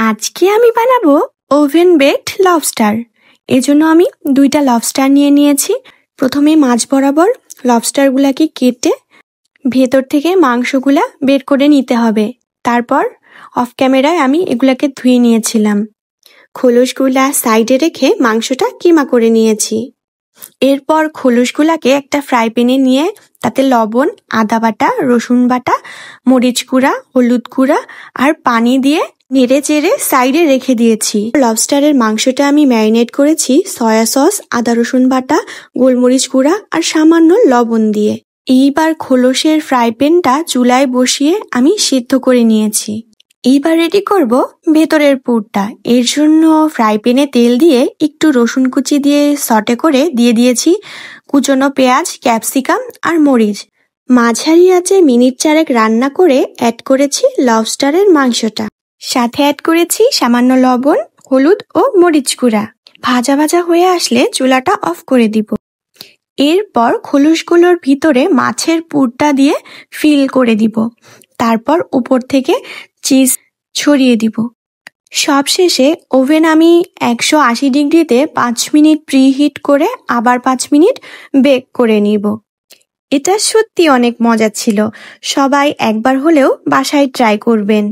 আজকে আমি বানাবো ওভেন বেকড লবস্টার। এজন্য আমি 2টা লবস্টার নিয়ে নিয়েছি। প্রথমে মাছ বরাবর লবস্টারগুলাকে কেটে ভেতর থেকে মাংসগুলা বের করে নিতে হবে। তারপর অফ ক্যামেরায় আমি এগুলাকে ধুয়ে নিয়েছিলাম। খোলসগুলা সাইডে রেখে মাংসটা কিমা করে নিয়েছি। এরপর খোলসগুলাকে একটা ফ্রাই প্যানে নিয়ে তাতে লবণ, আদা বাটা, রসুন বাটা, মরিচ গুঁড়া, হলুদ গুঁড়া আর পানি দিয়ে নেড়ে চেড়ে সাইডে রেখে দিয়েছি। লবস্টারের মাংসটা আমি ম্যারিনেট করেছি সয়া সস, আদা রসুন বাটা, গোলমরিচ গুঁড়া আর সামান্য লবণ দিয়ে। এইবার খোলসের ফ্রাই প্যানটা চুলায় বসিয়ে আমি সিদ্ধ করে নিয়েছি। এইবার রেডি করব ভেতরের পুরটা। এর জন্য ফ্রাই প্যানে তেল দিয়ে একটু রসুন কুচি দিয়ে সটে করে দিয়ে দিয়েছি কুচনো পেঁয়াজ, ক্যাপসিকাম আর মরিচ। মাঝারি আঁচে মিনিট 4 রান্না করে অ্যাড করেছি লবস্টারের মাংসটা। সাথে অ্যাড করেছি সামান্য লবণ, হলুদ ও মরিচ গুঁড়া। ভাজা ভাজা হয়ে আসলে চুলাটা অফ করে দিব। এরপর খোলসগুলোর ভিতরে মাছের পুরটা দিয়ে ফিল করে দিব। তারপর উপর থেকে চিজ ছড়িয়ে দিব। সবশেষে ওভেন আমি 180 ডিগ্রিতে 5 মিনিট প্রিহিট করে আবার 5 মিনিট বেক করে নিব। এটা সত্যি অনেক মজা ছিল। সবাই একবার হলেও বাসায় ট্রাই করবেন।